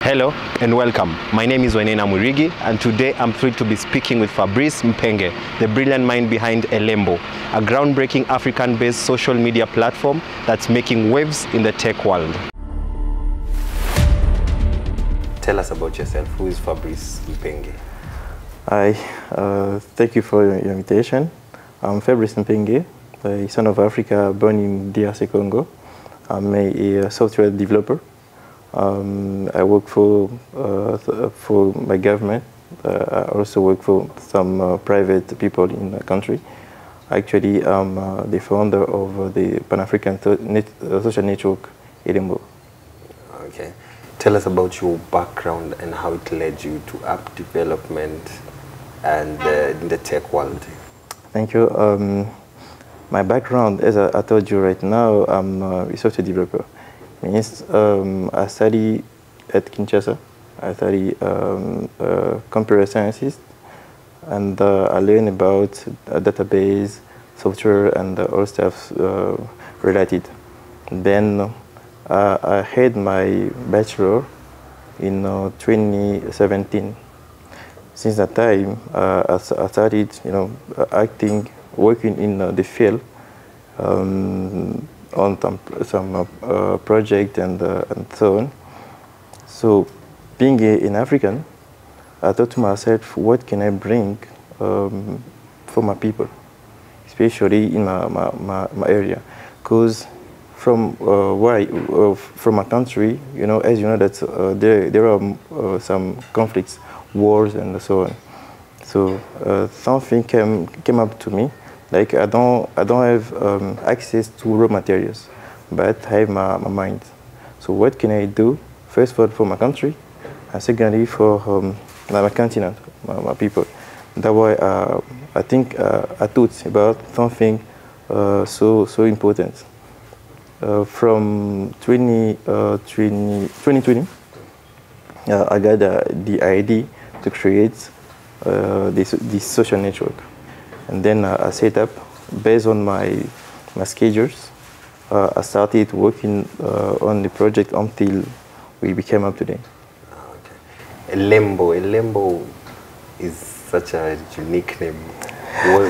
Hello and welcome. My name is Wenena Murigi, and today I'm thrilled to be speaking with Fabrice Mpenge, the brilliant mind behind Elembo, a groundbreaking African-based social media platform that's making waves in the tech world. Tell us about yourself. Who is Fabrice Mpenge? Hi, thank you for your invitation. I'm Fabrice Mpenge, a son of Africa born in DRC Congo. I'm a software developer. I work for my government. I also work for some private people in the country. Actually, I'm the founder of the Pan-African social network, Elembo. Okay. Tell us about your background and how it led you to app development and in the tech world. Thank you. My background, as I told you right now, I'm a software developer. Means I study at Kinshasa. I study computer sciences, and I learn about database, software, and all stuff related. Then I had my bachelor in 2017. Since that time, I started, acting, working in the field. On some project and so on. So, being an African, I thought to myself, what can I bring for my people, especially in my area? Because from from my country, as you know, that there are some conflicts, wars, and so on. So something came up to me. Like I don't have access to raw materials, but I have my mind. So what can I do? First of all, for my country, and secondly for my continent, my people. That's why I think I thought about something so important. From 2020, I got the idea to create this social network. And then I set up, based on my schedules, I started working on the project until we became up today. Okay. Elembo is such a unique name.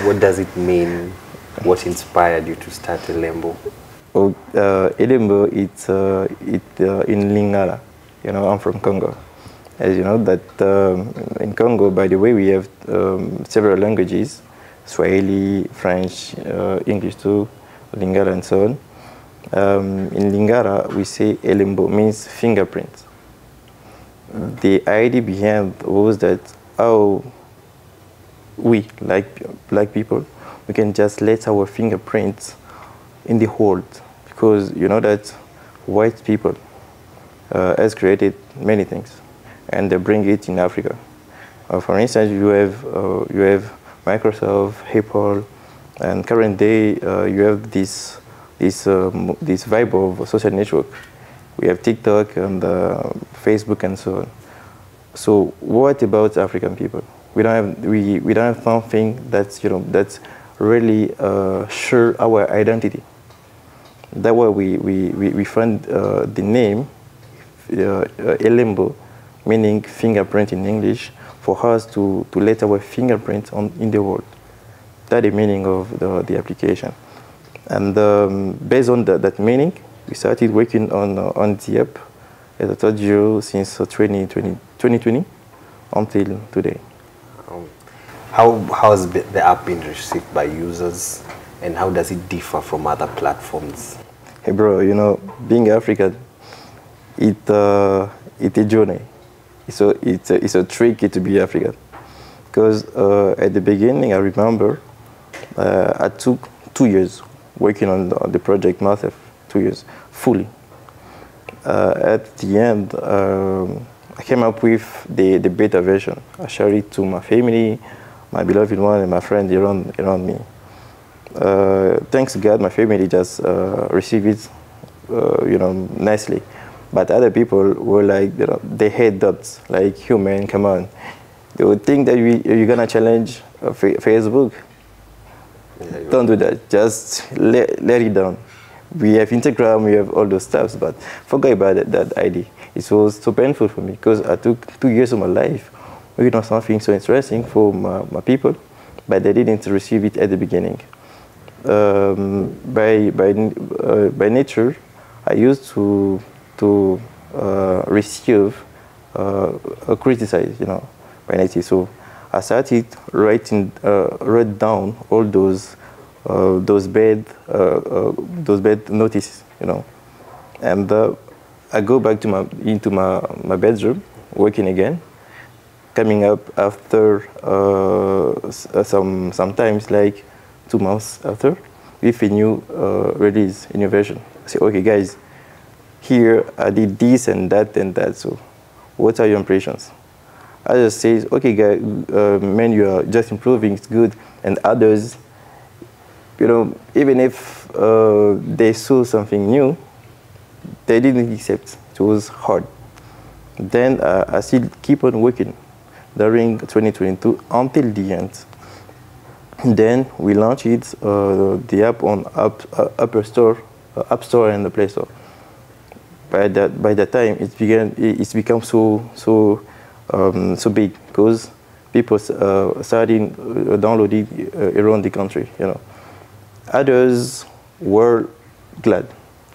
What does it mean? What inspired you to start Elembo? Oh, Elembo, it's in Lingala. I'm from Congo. As you know, that in Congo, by the way, we have several languages. Swahili, French, English too, Lingala and so on. In Lingala, we say Elembo means fingerprint. The idea behind was that how we, like black people, we can just let our fingerprints in the world, because you know that white people has created many things, and they bring it in Africa. For instance, you have Microsoft, Apple, and current day you have this vibe of social network. We have TikTok and Facebook and so on. So what about African people? We don't have something that's really sure our identity. That's why we found the name Elembo, meaning fingerprint in English, for us to let our fingerprint in the world. That's the meaning of the application. And based on that meaning, we started working on the app, as I told you, since 2020 until today. How has the app been received by users, and how does it differ from other platforms? Hey bro, being African, it's a journey. So it's a tricky to be African, because at the beginning I remember I took 2 years working on the project myself, 2 years fully. At the end, I came up with the beta version. I shared it to my family, my beloved one, and my friends around me. Thanks to God, my family just received it, nicely. But other people were like, they had doubts, like, you man, come on. They would think that you're gonna challenge Facebook. Yeah, don't do that, just let it down. We have Instagram, we have all those stuff, but forget about that idea. it was so painful for me because I took 2 years of my life working on something so interesting for my people, but they didn't receive it at the beginning. By nature, I used to receive criticize, by nature. So I started write down all those bad notices, and I go back into my bedroom, working again, coming up after sometimes like 2 months after, with a new release, a new version. I say, okay, guys, here I did this and that, so what are your impressions? I just say, okay, guys, man, you are just improving, it's good, and others, even if they saw something new, they didn't accept. It was hard. Then I still keep on working during 2022 until the end. Then we launched the app on App Store and the Play Store. By that time, it's become so big because people started downloading around the country. Others were glad,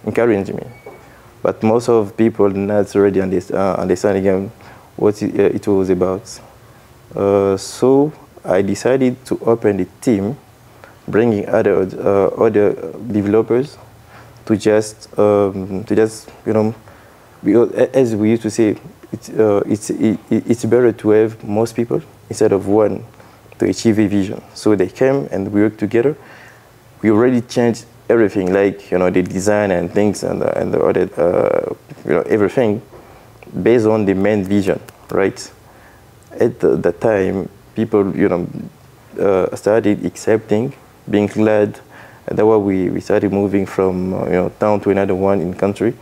encouraging me, but most of people not already understanding what it was about. So I decided to open a team, bringing other developers to just because as we used to say, it's better to have most people instead of one to achieve a vision. So they came and we worked together. We already changed everything, like the design and things and the other everything based on the main vision, right? At that time, people started accepting, being glad, and that's why we started moving from town to another one in country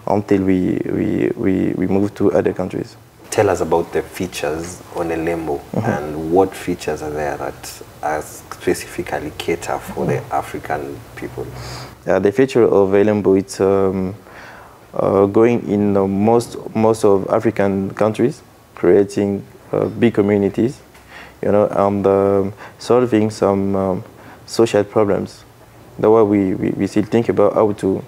until we moved to other countries. Tell us about the features on Elembo and what features are there that are specifically cater for the African people. The feature of Elembo, it's going in most of African countries, creating big communities, and solving some social problems. That's why we still think about how to.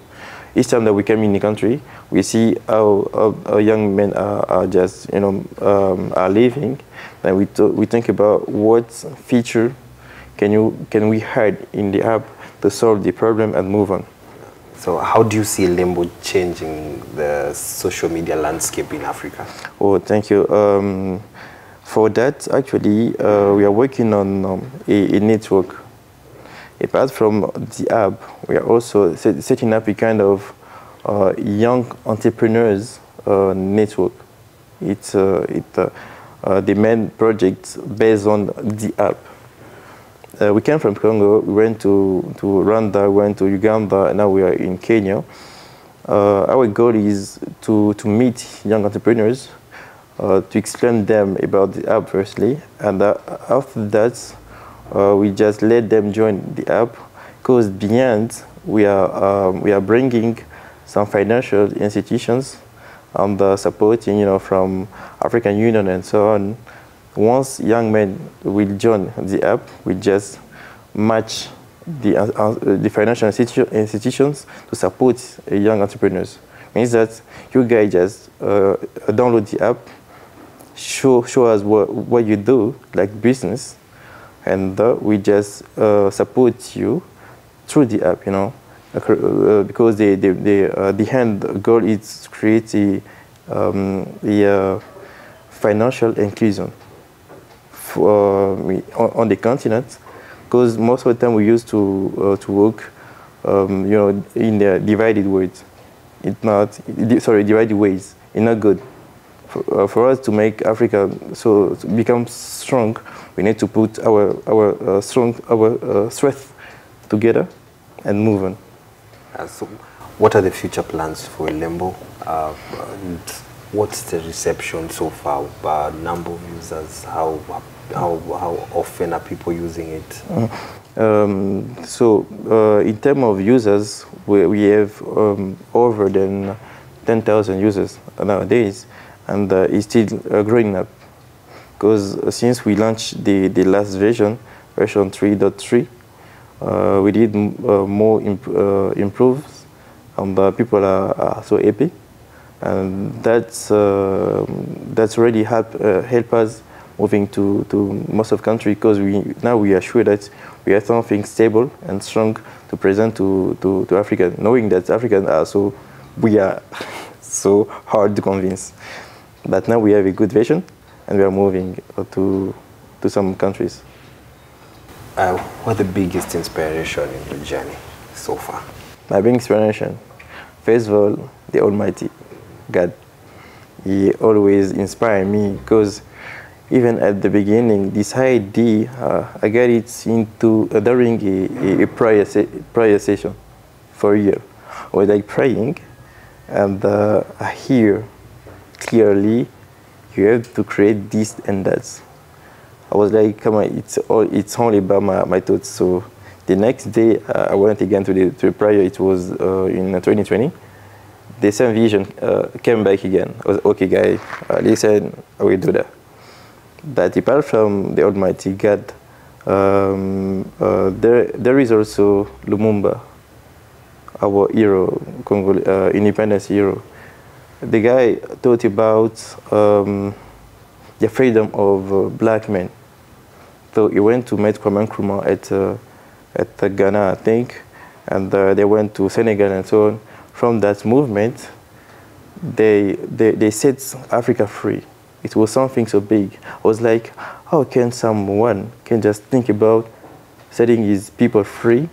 Each time that we come in the country, we see how young men are just are living, and we think about what feature can we add in the app to solve the problem and move on. So how do you see Elembo changing the social media landscape in Africa? Oh, thank you. For that, actually, we are working on a network. Apart from the app, we are also setting up a kind of young entrepreneurs network. It's the main project based on the app. We came from Congo, we went to Rwanda, went to Uganda, and now we are in Kenya. Our goal is to meet young entrepreneurs, to explain them about the app firstly, and after that, we just let them join the app, because beyond we are bringing some financial institutions and supporting from African Union and so on. Once young men will join the app, we just match the financial institutions to support young entrepreneurs. Means that you guys just download the app, show us what you do, like business, and we just support you through the app, because the end goal is to create the financial inclusion on the continent, because most of the time we used to work, in the divided ways. Divided ways. It's not good. For us to make Africa to become strong, we need to put our strength together and move on. So, what are the future plans for Elembo? And what's the reception so far? Number of users? How often are people using it? In terms of users, we have over than 10,000 users nowadays, and it's still growing up. Because since we launched the last version 3.3, we did more improves, and people are so happy, and that's really help us moving to most of country, because now we are sure that we have something stable and strong to present to Africa, knowing that Africans are we are so hard to convince. But now we have a good vision, and we are moving to some countries. What the biggest inspiration in your journey so far? My big inspiration, first of all, the Almighty God. He always inspired me, because even at the beginning, this idea, I got it into during a prayer session for a year. I was like praying, and I hear clearly, you have to create this and that. I was like, come on, it's only about my thoughts. So the next day, I went again to the prayer. It was in 2020. The same vision came back again. I was okay, guys, listen, I will do that. But apart from the Almighty God, there is also Lumumba, our hero, Congo independence hero. The guy thought about the freedom of black men. So he went to meet Kwame Nkrumah at Ghana, I think, and they went to Senegal and so on. From that movement, they set Africa free. It was something so big. I was like, how can someone just think about setting his people free?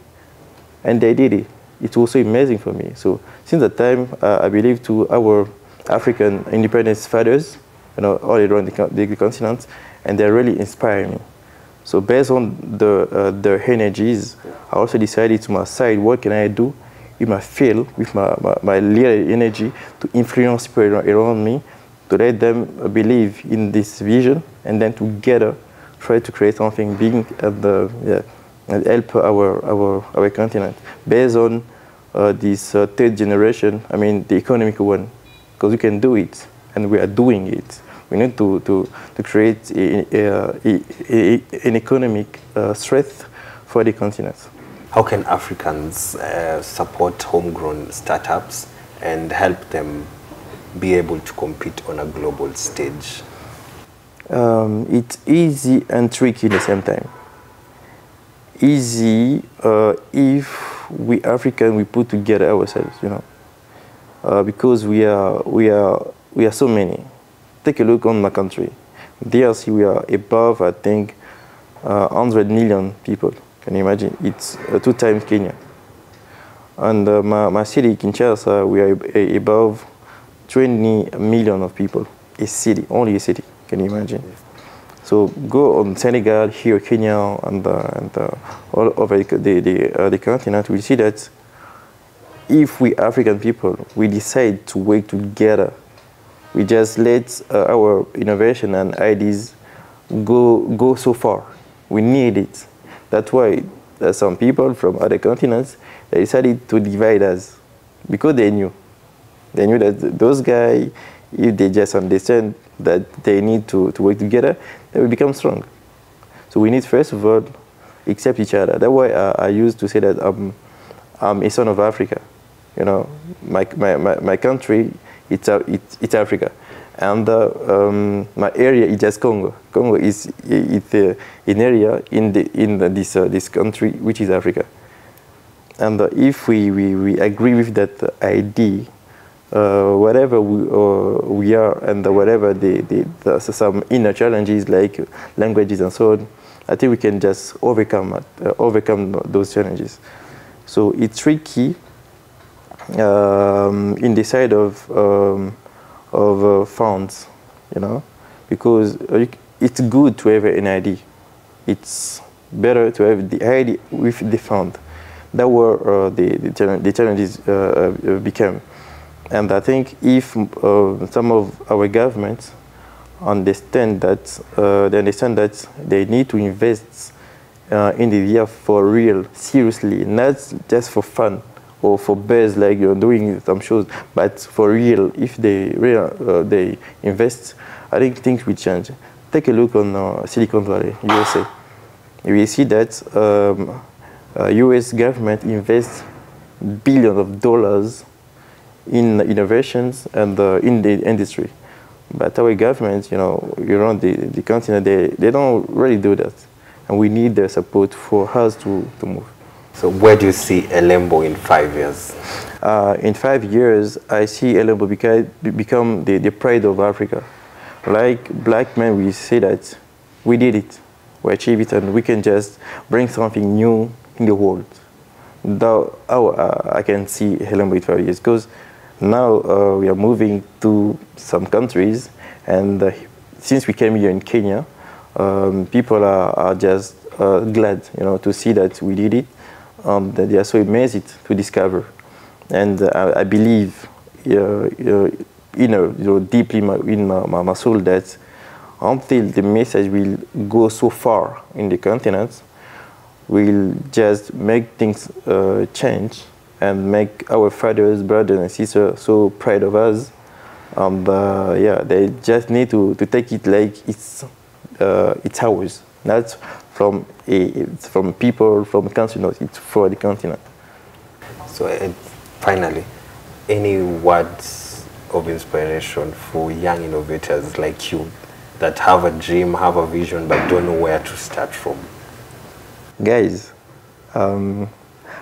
And they did it. It was so amazing for me. So since that time, I believe to our African independence fathers, all around the continent, and they really inspire me. So based on their energies, I also decided to my side, what can I do in my field with my little energy to influence people around me, to let them believe in this vision, and then together try to create something big and help our continent based on this third generation. I mean, the economic one, because we can do it, and we are doing it. We need to create an economic strength for the continent. How can Africans support homegrown startups and help them be able to compete on a global stage? It's easy and tricky at the same time. Easy if we African we put together ourselves, because we are so many. Take a look on my country. DRC, we are above, I think, 100 million people. Can you imagine? It's 2 times Kenya. And my city, Kinshasa, we are above 20 million of people. A city, only a city. Can you imagine? So go on Senegal, here, Kenya, and all over the continent. We see that if we African people, we decide to work together, we just let our innovation and ideas go so far. We need it. That's why some people from other continents, they decided to divide us, because they knew that those guys, if they just understand that they need to work together, they will become strong. So we need, first of all, accept each other. That's why I used to say that I'm a son of Africa. My country, it's Africa, and my area is just Congo. Congo is an area in this country which is Africa. And if we agree with that idea, whatever we are, and whatever some inner challenges like languages and so on, I think we can just overcome those challenges. So it's tricky in the side of funds, because it's good to have an idea. It's better to have the idea with the fund. That were the challenges became. And I think if some of our governments understand that they need to invest in the year for real, seriously, not just for fun or for buzz, like you're doing some shows. But for real, if they invest, I think things will change. Take a look on Silicon Valley, USA. You will see that US government invests billions of dollars in innovations and in the industry. But our government, around the continent, they don't really do that. And we need their support for us to move. So where do you see Elembo in 5 years? In 5 years, I see Elembo become the pride of Africa. Like black men, we say that we did it, we achieved it, and we can just bring something new in the world. I can see Elembo in 5 years, because now we are moving to some countries, and since we came here in Kenya, people are just glad, to see that we did it. That they are so amazed to discover, and I believe, deeply in my soul, that until the message will go so far in the continent, we'll just make things change and make our fathers, brothers, and sisters so proud of us. They just need to take it like it's ours, not from people from the continent. It's for the continent. So finally, any words of inspiration for young innovators like you that have a dream, have a vision, but don't know where to start from? Guys,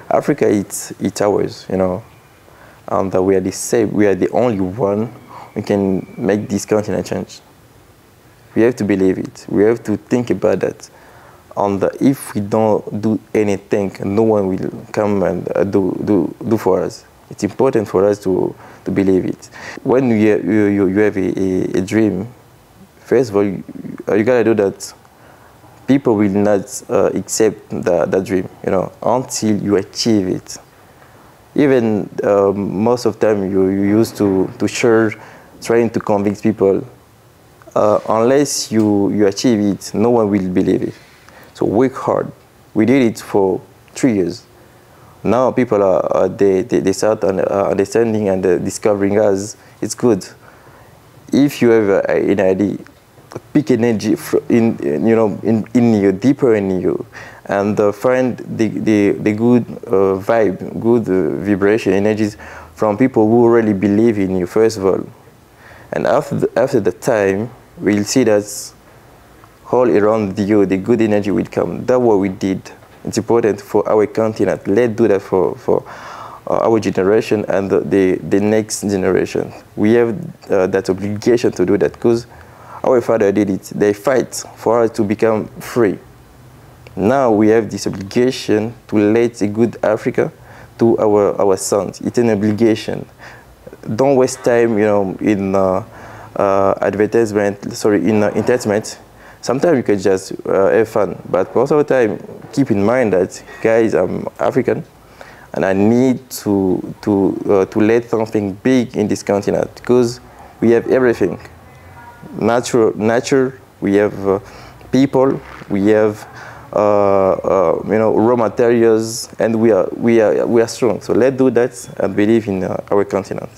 Africa, it's ours, and we are the same. We are the only one who can make this continent change. We have to believe it. We have to think about that. And if we don't do anything, no one will come and do for us. It's important for us to believe it. When you have a dream, first of all, you gotta do that. People will not accept that dream, until you achieve it. Even most of the time, you used to share, trying to convince people. Unless you achieve it, no one will believe it. So work hard. We did it for 3 years. Now people they start understanding and discovering us. It's good. If you have an idea, pick energy in you, deeper in you, and find the good vibe, good vibration, energies from people who really believe in you, first of all. And after the time, we'll see that all around you, the good energy will come. That's what we did. It's important for our continent. Let's do that for our generation and the next generation. We have that obligation to do that, because our father did it. They fight for us to become free. Now we have this obligation to let a good Africa to our sons. It's an obligation. Don't waste time, in entertainment. Sometimes you can just have fun, but most of the time, keep in mind that, guys, I'm African, and I need to let something big in this continent, because we have everything. Nature, we have people, we have raw materials, and we are strong. So let's do that and believe in our continent.